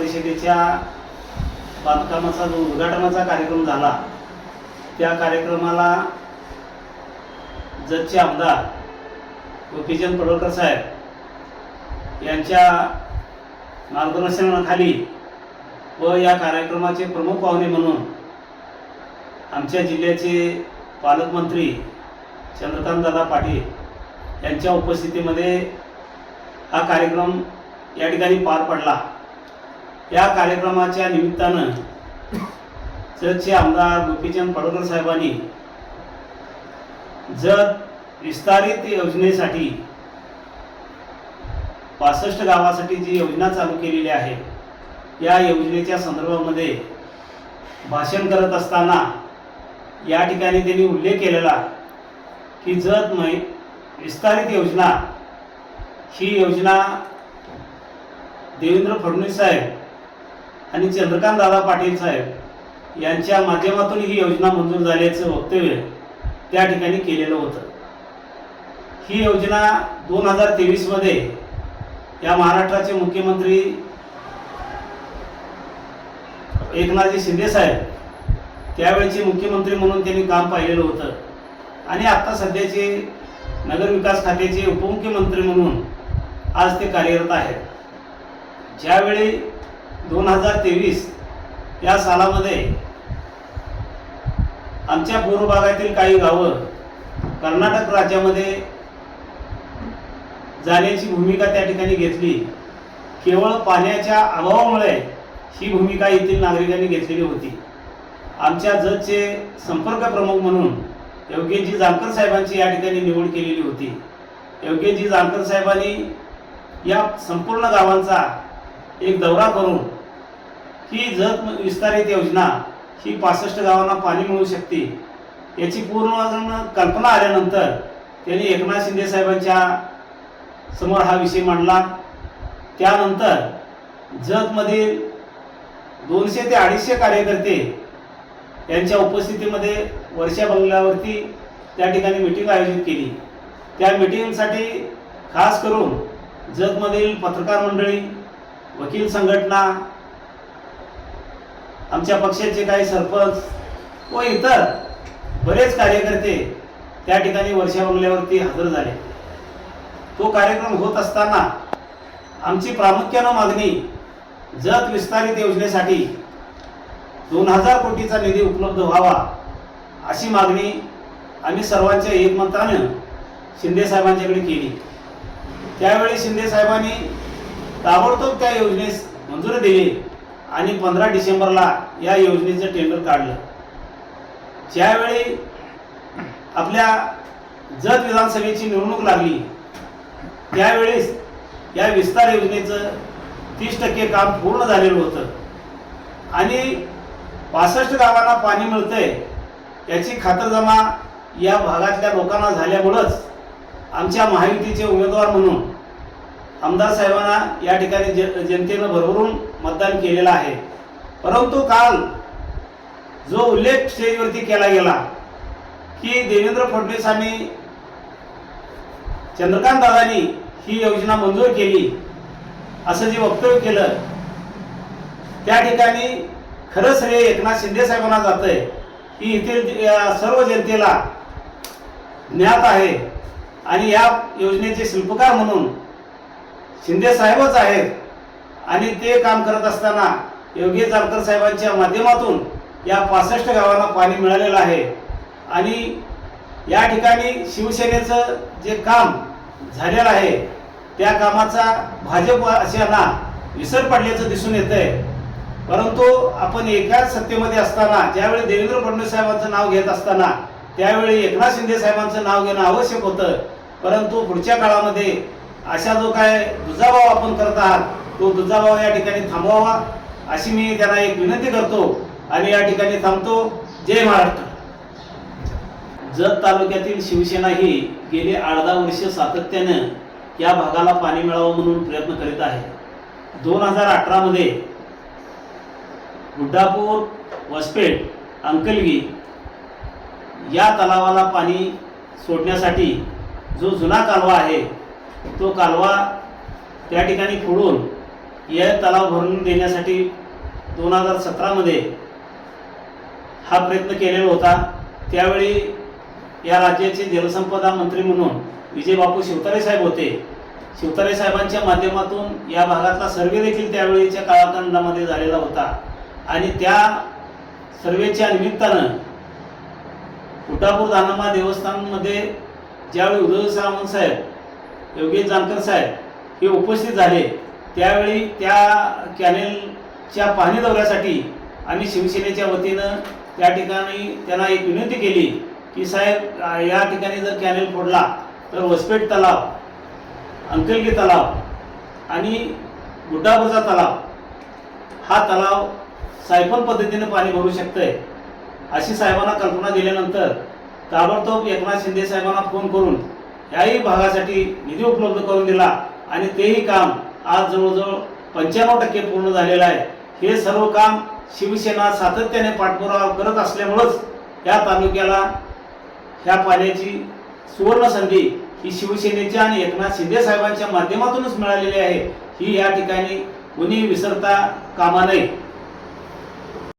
परिषदेच्या बांधकामाचा जो उद्घाटनाचा कार्यक्रम झाला त्या कार्यक्रमाला जतचे आमदार गोपीचंद पडळकर साहेब यांच्या मार्गदर्शनाखाली व या कार्यक्रमाचे प्रमुख पाहुणे म्हणून आमच्या जिल्ह्याचे पालकमंत्री चंद्रकांतदादा पाटील यांच्या उपस्थितीमध्ये हा कार्यक्रम या ठिकाणी पार पडला। या कार्यक्रमाच्या निमित्तानं जतचे आमदार गोपीचंद पडळकर साहेबांनी जत विस्तारित योजनेसाठी 65 गावासाठी जी योजना चालू केलेली आहे या योजनेच्या संदर्भामध्ये भाषण करत असताना या ठिकाणी त्यांनी उल्लेख केलेला की जत विस्तारित योजना ही योजना देवेंद्र फडणवीस साहेब आणि चंद्रकांतदादा पाटील साहेब यांच्या माध्यमातून ही योजना मंजूर झाल्याचं वक्तव्य त्या ठिकाणी केलेलं होतं। ही योजना 2023 मध्ये या महाराष्ट्राचे मुख्यमंत्री एकनाथजी शिंदे साहेब त्यावेळेचे मुख्यमंत्री म्हणून त्यांनी काम पाहिलेलं होतं आणि आता सध्याचे नगरविकास खात्याचे उपमुख्यमंत्री म्हणून आज ते कार्यरत आहेत। ज्यावेळी 2023 या सालामध्ये आमच्या पूर्व भागातील काही गावं कर्नाटक राज्यामध्ये जाण्याची भूमिका त्या ठिकाणी घेतली। केवळ पाण्याच्या अभावामुळे ही भूमिका येथील नागरिकांनी घेतलेली होती। आमच्या जतचे संपर्क प्रमुख म्हणून योगेशजी जानकर साहेबांची या ठिकाणी निवड केलेली होती। योगेशजी जानकर साहेबांनी या संपूर्ण गावांचा एक दौरा करून ही जत विस्तारित योजना ही 65 गावांना पाणी मिळू शकते याची पूर्ण कल्पना आल्यानंतर त्यांनी एकनाथ शिंदे साहेबांच्या समोर हा विषय मांडला। त्यानंतर जतमधील 200 ते 250 कार्यकर्ते यांच्या उपस्थितीमध्ये वर्षा बंगल्यावरती त्या ठिकाणी मीटिंग आयोजित केली। त्या मीटिंगसाठी खास करून जतमधील पत्रकार मंडळी, वकील संघटना, आमच्या पक्षाचे काही सरपंच व इतर बरेच कार्यकर्ते त्या ठिकाणी वर्षा बंगल्यावरती हजर झाले। तो कार्यक्रम होत असताना आमची प्रामुख्यानं मागणी जत विस्तारित योजनेसाठी 2000 कोटीचा निधी उपलब्ध व्हावा अशी मागणी आम्ही सर्वांच्या एकमतानं शिंदे साहेबांच्याकडे केली। त्यावेळी शिंदे साहेबांनी ताबडतोब त्या योजनेस मंजुरी दिली आणि 15 डिसेंबरला या योजनेचं टेंडर काढलं। ज्यावेळी आपल्या जत विधानसभेची निवडणूक लागली त्यावेळेस या विस्तार योजनेचं 30% काम पूर्ण झालेलं होतं आणि 65 गावांना पाणी मिळतंय याची खातरजमा या भागातल्या लोकांना झाल्यामुळंच आमच्या महायुतीचे उमेदवार म्हणून आमदार साहेबांना या ठिकाणी जनतेनं भरभरून मतदान केलेलं आहे। परंतु काल जो उल्लेख स्टेजवरती केला गेला की देवेंद्र फडणवीसांनी चंद्रकांतदादांनी ही योजना मंजूर केली असं जे वक्तव्य केलं त्या ठिकाणी खरं श्रेय एकनाथ शिंदे साहेबांना जातंय की इथे सर्व जनतेला ज्ञात आहे आणि या योजनेचे शिल्पकार म्हणून शिंदे साहेबच आहेत आणि ते काम करत असताना योगेश जानकर साहेबांच्या माध्यमातून या 65 गावांना पाणी मिळालेलं आहे आणि या ठिकाणी शिवसेनेचं जे काम झालेलं आहे त्या कामाचा भाजप अशांना विसर पडल्याचं दिसून येतंय। परंतु आपण एकाच सत्तेमध्ये असताना ज्यावेळी देवेंद्र फडणवीस साहेबांचं नाव घेत असताना त्यावेळी एकनाथ शिंदे साहेबांचं नाव घेणं आवश्यक होतं। परंतु पुढच्या काळामध्ये अशा जो काय दुजाभाव आपण करत आहात तो दुजाभाव या ठिकाणी थांबवावा अशी मी त्यांना एक विनंती करतो आणि या ठिकाणी थांबतो। जय महाराष्ट्र। जत तालुक्यातील शिवसेना ही गेली 8-10 वर्ष सातत्यानं या भागाला पाणी मिळावं म्हणून प्रयत्न करीत आहे। 2018 मध्ये गुड्डापूर, वसपेट, अंकलगी या तलावाला पाणी सोडण्यासाठी जो जुना कालवा आहे तो कालवा त्या ठिकाणी फोडून या तलाव भरून देण्यासाठी 2017 हा प्रयत्न केलेला होता। त्यावेळी या राज्याचे जलसंपदा मंत्री म्हणून विजय बापू शिवतारे साहेब होते। शिवतारे साहेबांच्या माध्यमातून या भागातला सर्वे देखील त्यावेळीच्या काळखंडामध्ये झालेला होता आणि त्या सर्वेच्या निमित्तानं कुटापूर दानम्मा देवस्थानमध्ये ज्यावेळी उदय सामंत साहेब, योगेश जानकर साहेब हे उपस्थित झाले, त्यावेळी त्या कॅनेलच्या पाहणी दौऱ्यासाठी आम्ही शिवसेनेच्या वतीनं त्या ठिकाणी त्यांना एक विनंती केली की साहेब, या ठिकाणी जर कॅनेल फोडला तर वसपेट तलाव, अंकलगी तलाव आणि गुड्डापूरचा तलाव हा तलाव सायफन पद्धतीने पाणी भरू शकतंय। अशी साहेबांना कल्पना दिल्यानंतर ताबडतोब एकनाथ शिंदे साहेबांना फोन करून याही भागासाठी निधी उपलब्ध करून दिला आणि तेही काम आज जवळजवळ 95% पूर्ण झालेलं आहे। हे सर्व काम शिवसेना सातत्याने पाठपुरावा करत असल्यामुळेच या तालुक्याला ह्या पाण्याची सुवर्ण संधी ही शिवसेनेच्या आणि एकनाथ शिंदे साहेबांच्या माध्यमातूनच मिळालेली आहे, ही या ठिकाणी कोणी विसरता कामा नये।